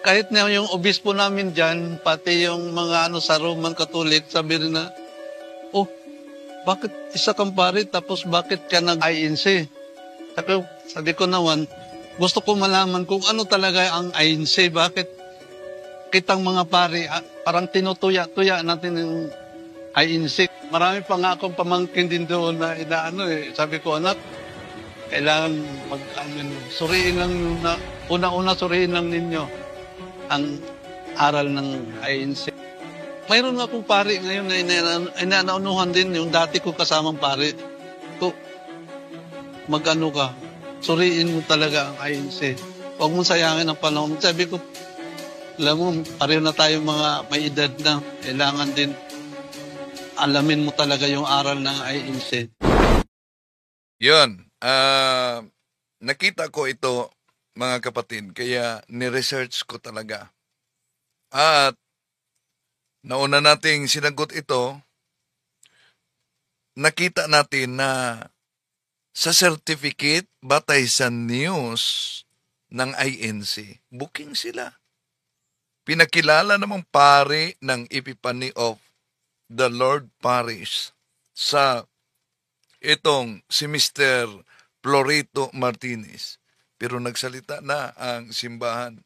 Kahit na yung obispo namin dyan, pati yung mga sa Roman Catholic, sabi rin na, oh, bakit isa kang pari tapos bakit ka nag-INC? Sabi ko naman, gusto ko malaman kung ano talaga ang INC, bakit kitang mga pari, parang tinutuya-tuya natin yung INC. Marami pa nga akong pamangkin din doon na inaano eh. Sabi ko, anak, kailangan suriin lang, una-una suriin lang ninyo ang aral ng INC. Mayroon nga akong pari ngayon na inanaunuhan din yung dati ko kasamang pari. Ko, mag-ano ka, suriin mo talaga ang INC. Huwag mong sayangin ang panahon. Sabi ko, alam mo, pareho na tayo mga may edad na. Kailangan din alamin mo talaga yung aral ng INC. Yun. Nakita ko ito, mga kapatid, kaya ni-research ko talaga. At nauna nating sinagot ito, nakita natin na sa certificate batay sa news ng INC, booking sila. Pinakilala namang pari ng Epiphany of the Lord Parish sa itong si Mr. Florito Martinez. Pero nagsalita na ang simbahan.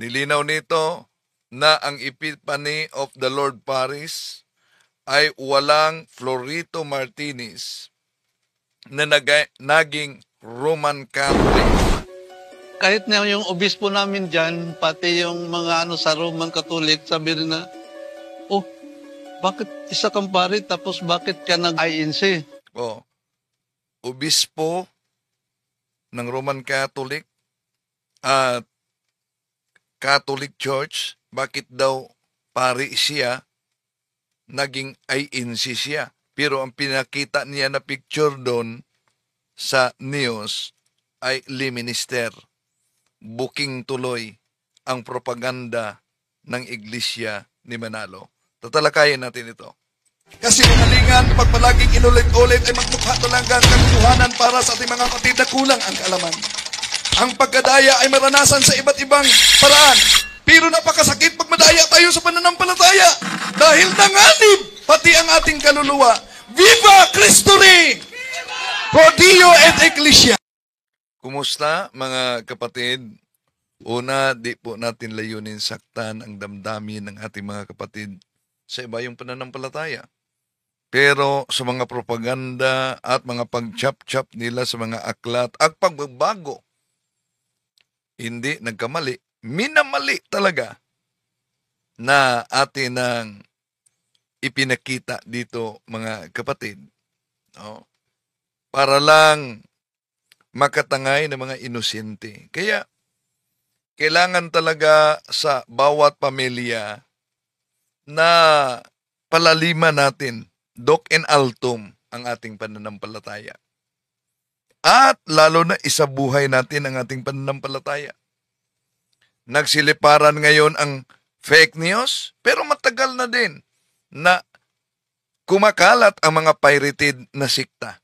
Nilinaw nito na ang Epiphany of the Lord Parish ay walang Florito Martinez na naging Roman Catholic. Kahit na yung obispo namin dyan, pati yung mga sa Roman Catholic, sabi rin na, oh, bakit isa kang pari tapos bakit ka nag-INC? Oh, obispo ng Roman Catholic at Catholic Church, bakit daw pari siya, naging INC siya. Pero ang pinakita niya na picture doon sa news ay liminister. Booking tuloy ang propaganda ng Iglesia ni Manalo. Tatalakayin natin ito. Kasi kinalingan, pag palaging inulit-ulit ay magmukha talaga ang katotohanan para sa ating mga kapatid na kulang ang kaalaman. Ang pagkadaya ay maranasan sa iba't ibang paraan. Pero napakasakit pag madaya tayo sa pananampalataya. Dahil nanganib pati ang ating kaluluwa. Viva Cristo Rey! Pro Dio et Ecclesia! Kumusta mga kapatid? Una, di po natin layunin saktan ang damdamin ng ating mga kapatid sa iba yung pananampalataya. Pero sa mga propaganda at mga pag-chap-chap nila sa mga aklat at pagbabago, hindi nagkamali, minamali talaga na atin ang ipinakita dito mga kapatid. No? Para lang makatangay ng mga inosente. Kaya, kailangan talaga sa bawat pamilya na palaliman natin, doc and altum, ang ating pananampalataya. At lalo na isabuhay natin ang ating pananampalataya. Nagsiliparan ngayon ang fake news, pero matagal na din na kumakalat ang mga pirated na sikta.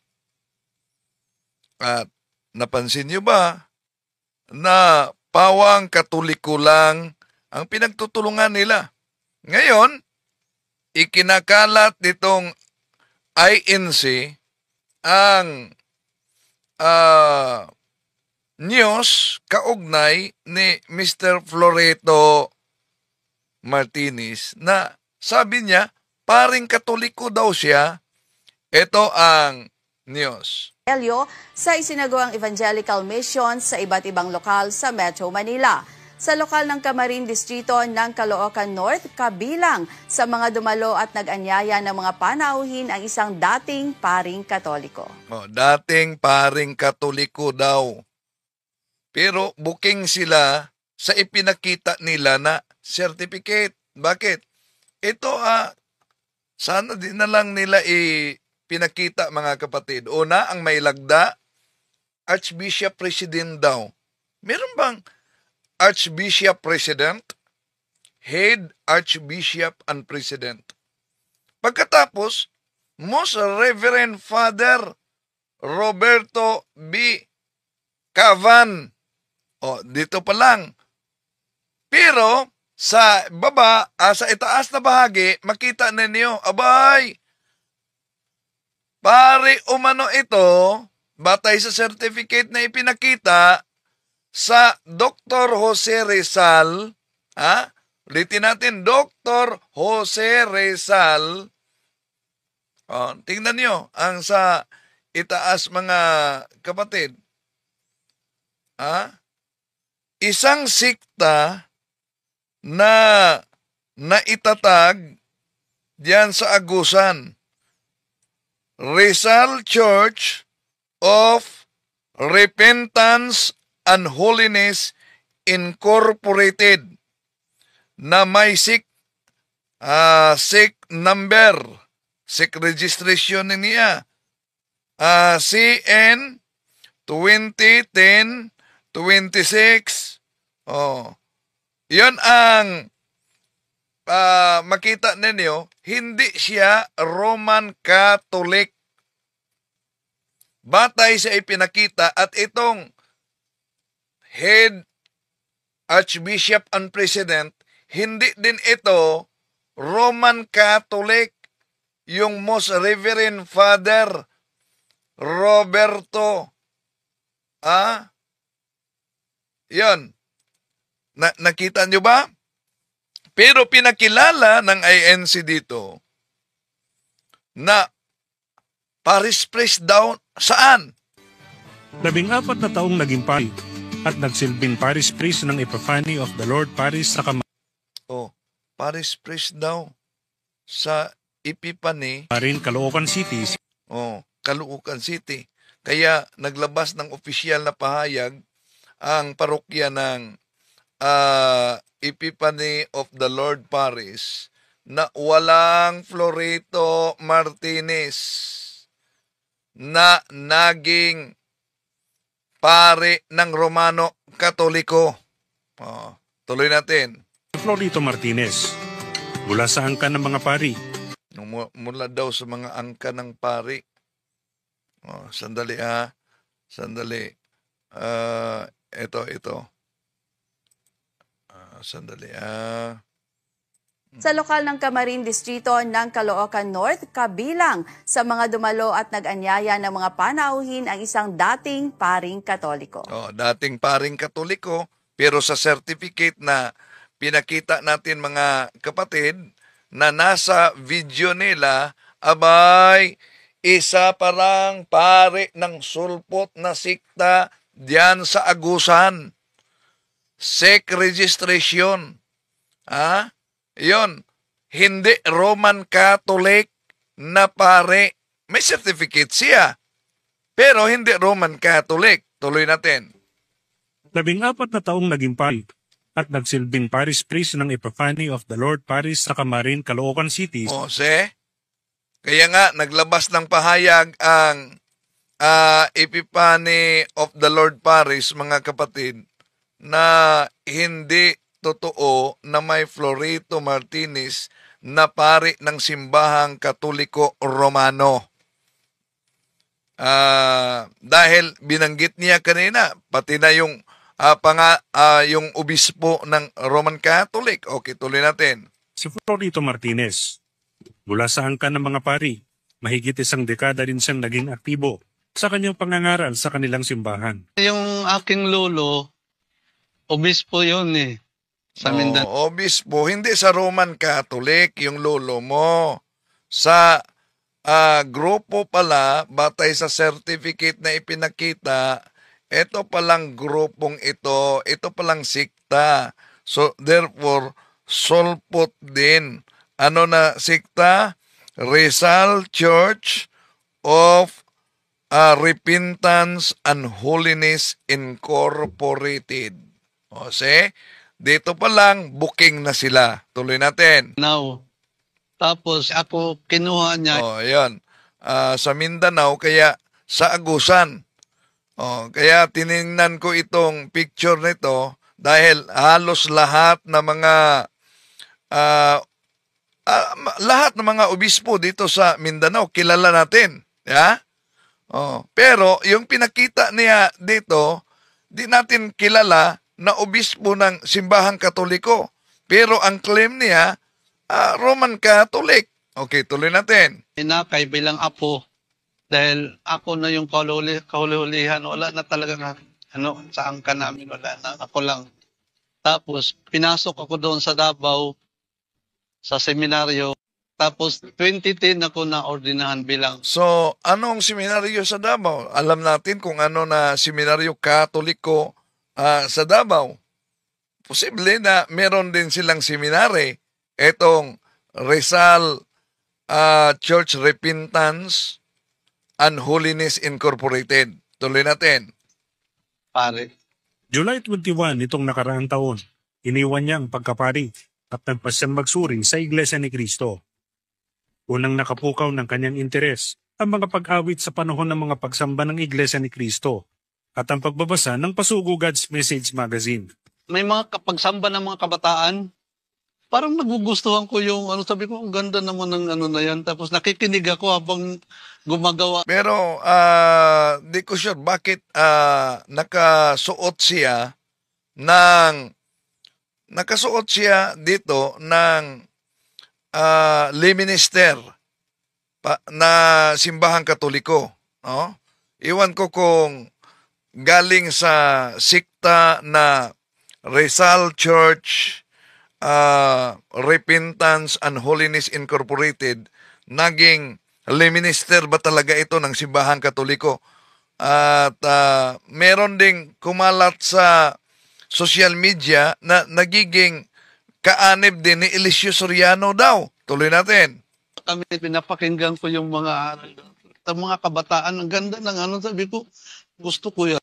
At napansin niyo ba na pawang Katoliko lang ang pinagtutulungan nila? Ngayon, ikinakalat nitong INC ang news kaugnay ni Mr. Florito Martinez na sabi niya, paring Katoliko daw siya. Ito ang news. Sa isinagawang evangelical mission sa iba't ibang lokal sa Metro Manila. Sa lokal ng Camarin Distrito ng Caloocan North, kabilang sa mga dumalo at nag-anyaya ng mga panauhin ang isang dating paring Katoliko. Dating paring Katoliko daw. Pero booking sila sa ipinakita nila na certificate. Bakit? Ito sana din na lang nila pinakita mga kapatid. Una, ang may lagda, Archbishop President daw. Meron bang Archbishop President? Head Archbishop and President. Pagkatapos, Most Reverend Father Roberto B. Cavan. Dito pa lang. Pero sa baba, sa itaas na bahagi, makita ninyo, abay, pare umano ito, batay sa certificate na ipinakita sa Dr. Jose Rizal, ulitin natin, Dr. Jose Rizal. Tingnan nyo, ang sa itaas mga kapatid. Isang sikta na naitatag diyan sa Agusan. Rizal Church of Repentance and Holiness Incorporated na may SIC number, SIC registration niya, CN 2010-26. Yun ang makita ninyo, hindi siya Roman Catholic. Batay sa ipinakita at itong head Archbishop and President, hindi din ito Roman Catholic. Yung Most Reverend Father Roberto. Yun. Nakita nyo ba? Pero pinakilala ng INC dito na parish priest daw saan? 14 na taong naging pari at nagsilbing parish priest ng Epiphany of the Lord Parish sa Parish priest daw sa Epiphany. Kamarin, Caloocan City. Caloocan City. Kaya naglabas ng opisyal na pahayag ang parokya ng Epiphany of the Lord Parish na walang Florito Martinez na naging pare ng Romano Katoliko. Tuloy natin. Florito Martinez, mula sa angkan ng mga pari. Mula daw sa mga angka ng pari. Sandali. Ito. Sandali. Sa lokal ng Camarin Distrito ng Caloocan North, kabilang sa mga dumalo at nag-anyaya ng mga panauhin ang isang dating paring Katoliko. Dating paring Katoliko, pero sa certificate na pinakita natin mga kapatid na nasa video nila, abay, isa parang pare ng sulpot na sikta diyan sa Agusan. SEC registration. Yon, hindi Roman Catholic na pare. May certificate siya, pero hindi Roman Catholic. Tuloy natin. 14 na taong naging pari at nagsilbing parish priest ng Epiphany of the Lord Parish sa Camarin, Caloocan City. Kaya nga, naglabas ng pahayag ang Epiphany of the Lord Parish, mga kapatid, na hindi totoo na may Florito Martinez na pari ng simbahang Katoliko Romano. Dahil binanggit niya kanina, pati na yung yung obispo ng Roman Catholic. Okay, tuloy natin. Si Florito Martinez, mula sa angkan ng mga pari, mahigit 1 dekada rin siyang naging aktibo sa kanyang pangangaral sa kanilang simbahan. Yung aking lolo, obispo yun sa Mindanao. Obispo, hindi sa Roman Catholic yung lolo mo. Sa grupo pala, batay sa certificate na ipinakita, ito palang grupong ito palang sikta. So, therefore, sulpot din. Ano na sikta? Rizal Church of Repentance and Holiness Incorporated. Dito pa lang, booking na sila. Tuloy natin. Now, tapos ako kinuha niya. Yan. Sa Mindanao, kaya sa Agusan. Kaya tiningnan ko itong picture nito dahil halos lahat ng mga obispo dito sa Mindanao kilala natin. Pero yung pinakita niya dito, di natin kilala na obispo ng simbahang Katoliko. Pero ang claim niya, Roman Catholic. Okay, tuloy natin. Inakay bilang apo dahil ako na yung kahulihan. Wala na talaga na, sa angka namin. Wala na. Ako lang. Tapos, pinasok ako doon sa Davao, sa seminaryo. Tapos, 2010 ako na ordinahan bilang. So, anong seminaryo sa Davao? Alam natin kung ano na seminaryo Katoliko sa Davao. Posible na meron din silang seminary. Etong Rizal Church Repentance and Holiness Incorporated. Tuloy natin. Pare. July 21 itong nakaraang taon, iniwan niya ang pagkapari at nagpasyang magsuri sa Iglesia ni Cristo. Unang nakapukaw ng kanyang interes ang mga pag-awit sa panahon ng mga pagsamba ng Iglesia ni Cristo at ang pagbabasa ng Pasugo God's Message magazine. May mga pagsamba ng mga kabataan, parang nagugustuhan ko yung, sabi ko, ang ganda naman ng na yan. Tapos nakikinig ako habang gumagawa. Pero, di ko sure, bakit nakasuot siya dito ng lay minister na simbahang Katoliko. No? Iwan ko kung galing sa sikta na Rizal Church Repentance and Holiness Incorporated, naging lay minister ba talaga ito ng simbahang Katoliko? At meron ding kumalat sa social media na nagiging kaanib din ni Eliseo Soriano daw. Tuloy natin. Kami, pinapakinggan ko yung mga kabataan. Ang ganda ng sabi ko, gusto ko yan.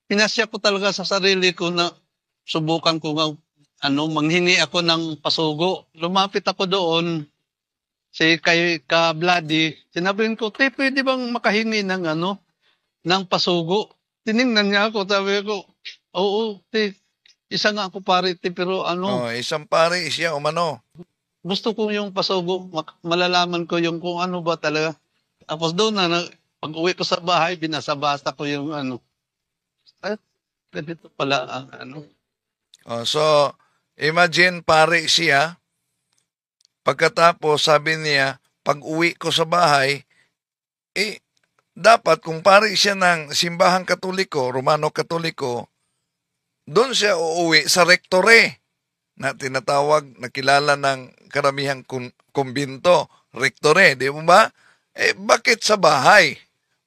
Pinasya ko talaga sa sarili ko na subukan ko nga, manghingi ako ng pasugo. Lumapit ako doon, kay Ka-Vladi. Sinabihin ko, pwede bang makahingi ng pasugo? Tiningnan niya ako, sabi ko, oo, isa nga ako pare, pero isang pare, siya umano. gusto ko yung pasugo, malalaman ko yung kung ano ba talaga. Tapos doon pag uwi ko sa bahay, binasabasa ko yung ganito pala ang So, imagine pare siya, pagkatapos sabi niya, pag uwi ko sa bahay, dapat kung pare siya ng simbahang Katoliko, Romano Katoliko, doon siya uuwi sa rektore na tinatawag, nakilala ng karamihang kumbinto, rektore, di mo ba? Bakit sa bahay?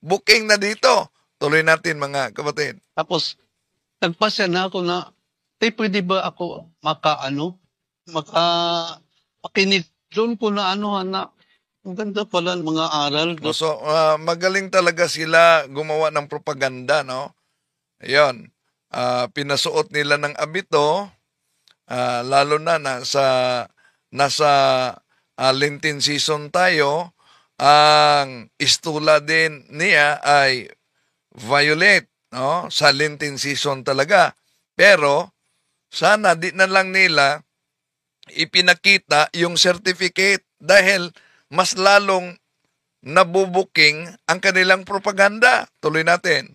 Booking na dito. Tuloy natin mga kapatid. Tapos, nagpasya na ako na, pwede ba ako makinig doon ko na na, ang ganda pala ng mga aral. So, magaling talaga sila gumawa ng propaganda, no? Ayun. Pinasuot nila ng abito, lalo na nasa Lenten season tayo, ang istula din niya ay violet, no? Sa Lenten season talaga. Pero, sana di na lang nila ipinakita yung certificate dahil mas lalong nabubuking ang kanilang propaganda. Tuloy natin.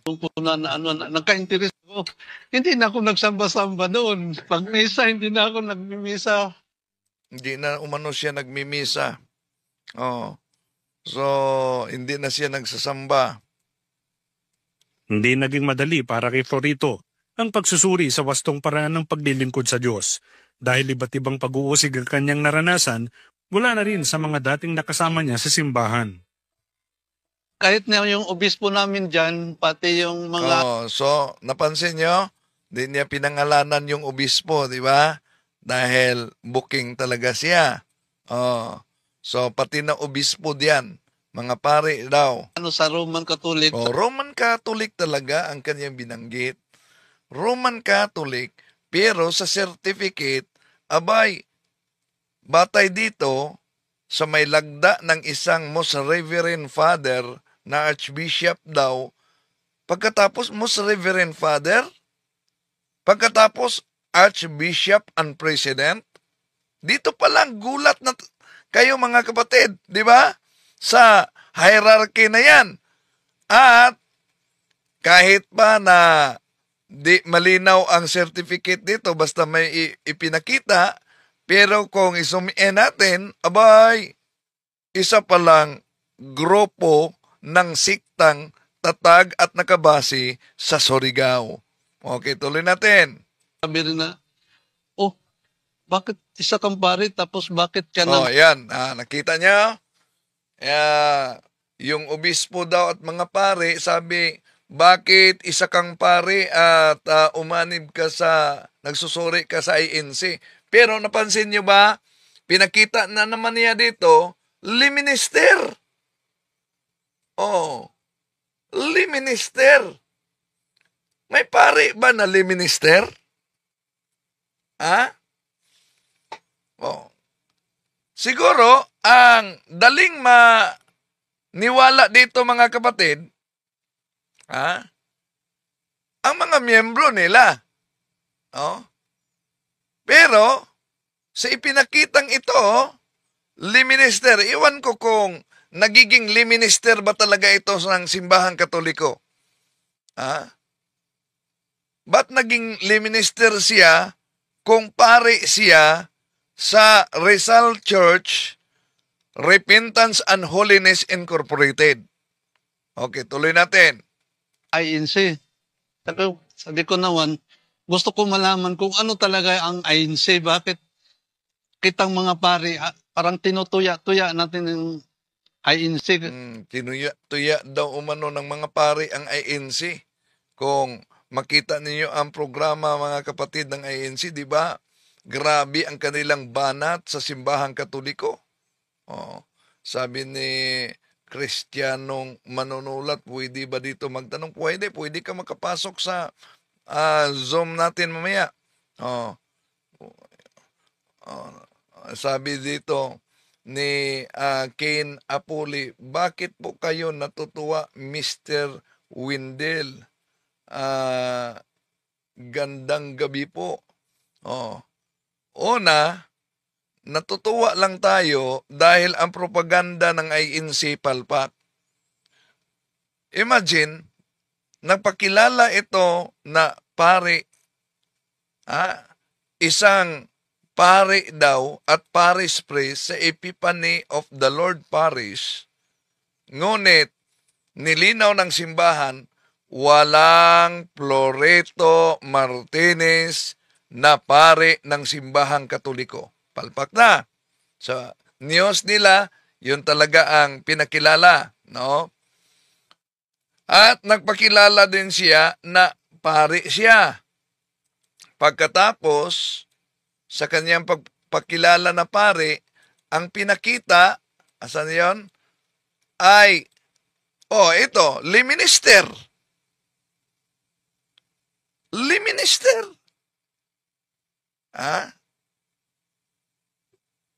Nagka-interest ko. Hindi na ako nagsamba-samba doon. Pag misa, hindi na ako nagmimisa. Hindi na umano siya nagmimisa. So, hindi na siya nagsasamba. Hindi naging madali para kay Florito ang pagsusuri sa wastong paraan ng paglilingkod sa Diyos. Dahil iba't ibang pag-uusig ang kanyang naranasan, wala na rin sa mga dating nakasama niya sa simbahan. Kahit na yung obispo namin dyan, pati yung mga... So, napansin nyo? Di niya pinangalanan yung obispo, di ba? Dahil booking talaga siya. So, pati na obispo diyan, mga pare daw. Sa Roman Catholic. Roman Catholic talaga ang kanyang binanggit. Roman Catholic, pero sa certificate, abay, batay dito sa may lagda ng isang Most Reverend Father na Archbishop daw, pagkatapos Most Reverend Father, pagkatapos Archbishop and President, dito pa lang gulat na kayo mga kapatid, di ba? Sa hierarchy na yan. At kahit pa na di malinaw ang certificate dito basta may ipinakita, pero kung isumiin natin, abay, isa palang grupo ng siktang tatag at nakabase sa Surigao. Okay, tuloy natin. sabi rin na, oh, bakit isa kang pare tapos bakit ka Oh, nag yan. Nakita niya? Yung obispo daw at mga pare, sabi, bakit isa kang pare at umanib ka sa, nagsusuri ka sa INC? Pero napansin niyo ba, pinakita na naman niya dito, liminister. Oh, liminister. May pare ba na liminister? Ha? Oh. Siguro, ang daling maniwala dito mga kapatid, ang mga miyembro nila. Oh. Pero, sa ipinakitang ito, liminister, iwan ko kung nagiging liminister ba talaga ito ng simbahang katoliko. Ba't naging liminister siya kung pare siya sa Rizal Church, Repentance and Holiness Incorporated? Okay, tuloy natin. INC? Sabi ko naman, gusto ko malaman kung ano talaga ang INC. Bakit kitang mga pare, parang tinutuya-tuya natin yung INC. Tinuya daw umano ng mga pare ang INC. Kung makita ninyo ang programa mga kapatid ng INC, di ba? Grabe ang kanilang banat sa simbahang katoliko. Oh, sabi ni Kristiyanong manunulat, pwede ba dito magtanong? Pwede ka makapasok sa Zoom natin mamaya. Sabi dito ni Kane Apuli, bakit po kayo natutuwa, Mr. Windel? Gandang gabi po. Una, natutuwa lang tayo dahil ang propaganda ng INC palpak. Imagine, nagpakilala ito na pare, isang pare daw at parish priest sa Epiphany of the Lord Parish. Ngunit, nilinaw ng simbahan, walang Floreto Martinez na pare ng simbahang katoliko. Palpak na. Sa news nila, yun talaga ang pinakilala. No? At nagpakilala din siya na pare siya. Pagkatapos, sa kanyang pagpakilala na pare, ang pinakita, asan yon? Ay, ito, liminister. Liminister.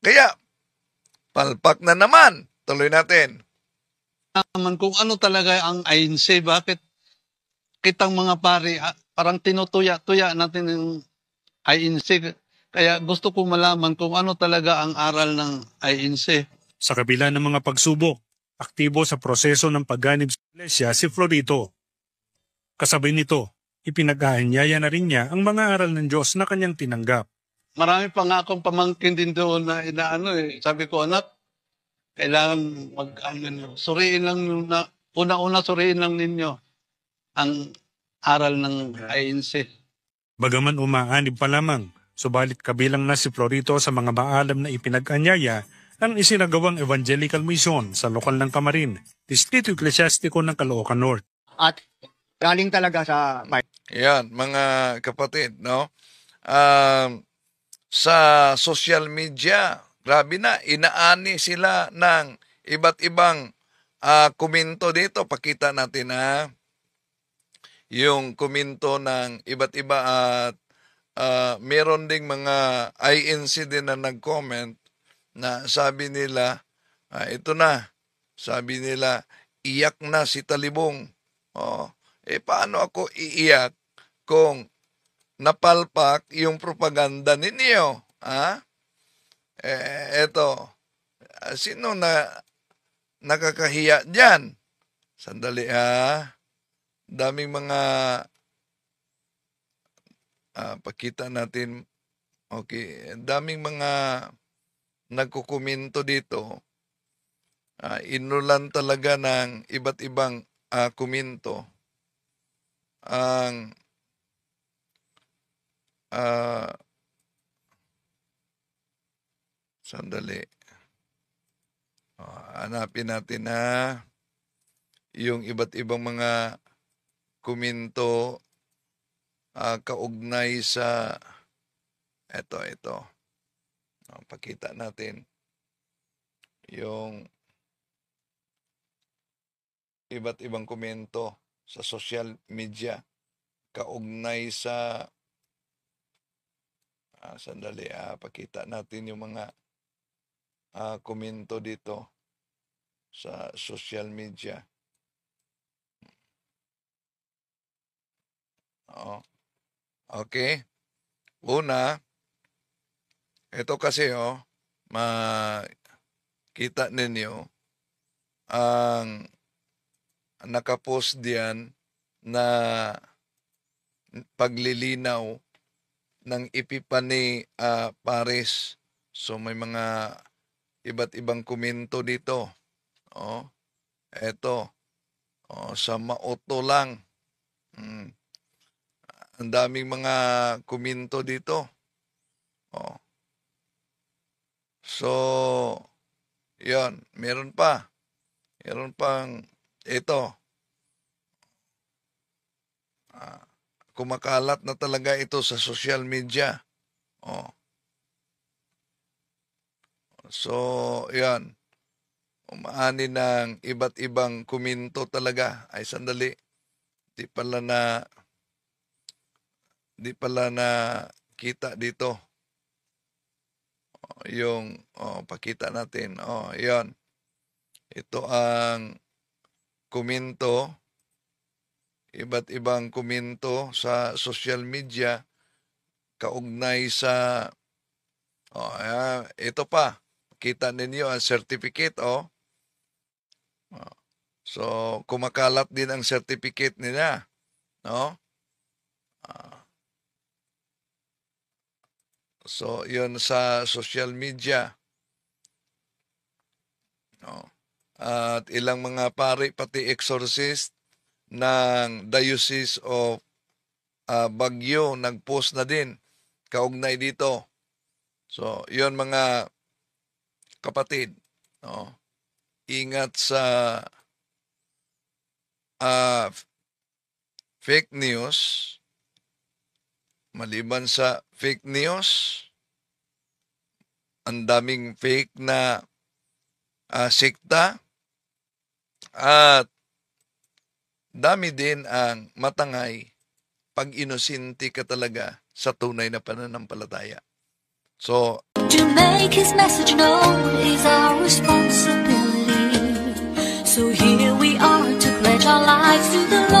Kaya, palpak na naman. Tuloy natin. Naman kung ano talaga ang INC. Bakit kitang mga pare, parang tinutuya-tuya natin yung INC. Kaya gusto ko malaman kung ano talaga ang aral ng INC. Sa kabila ng mga pagsubok, aktibo sa proseso ng pagganib sa iglesia si Florito. Kasabay nito, ipinag-aanyaya na rin niya ang mga aral ng Diyos na kanyang tinanggap. Marami pa nga akong pamangkin din doon na inaano eh. Sabi ko, anak, kailangan suriin lang una-una suriin lang ninyo ang aral ng INC. Bagaman umaanib pa lamang, subalit kabilang na si Florito sa mga maalam na ipinag-anyaya ng isinagawang evangelical mission sa lokal ng Camarin, Distrito Eklesiastiko ng Caloocan North. At galing talaga sa Yan, mga kapatid, no? Sa social media, grabe na, inaani sila ng iba't ibang komento dito. Pakita natin yung komento ng iba't iba at meron ding mga INC din na nag-comment na sabi nila, ito na, sabi nila, iyak na si Talibong. Paano ako iiyak kung napalpak yung propaganda ninyo? Eto, sino na nakakahiya dyan? Sandali daming mga pakita natin. Okay, ang daming mga nagkukomento dito. Inulan talaga ng iba't ibang komento ang sandali. Hanapin natin yung iba't ibang mga komento kaugnay sa ito. Pakita natin yung iba't ibang komento sa social media kaugnay sa sandali, pakita natin yung mga komento dito sa social media. Okay. Una, ito kasi makita ninyo ang nakapost diyan na paglilinaw ng Epipani Paris. So may mga iba't ibang komento dito. Eto. Sa Mauto lang. Ang daming mga komento dito. So, yan. Meron pa. Meron pang ito. Kumakalat na talaga ito sa social media. So, yan. Umaani ng iba't ibang komento talaga. Ay, sandali. Di pala na kita dito. Yung, pakita natin. Yan. Ito ang komento. Iba't ibang komento sa social media kaugnay sa ito pa. Kita ninyo ang certificate. So, kumakalat din ang certificate nila. So, yun sa social media. At ilang mga pari, pati exorcist ng Diocese of Baguio, nag-post na din kaugnay dito. So, yun mga kapatid. Ingat sa fake news. Maliban sa fake news, ang daming fake na sekta at dami din ang matangay pag inosente ka talaga sa tunay na pananampalataya. So, to make his message known is our responsibility. So here we are to pledge our lives to the Lord.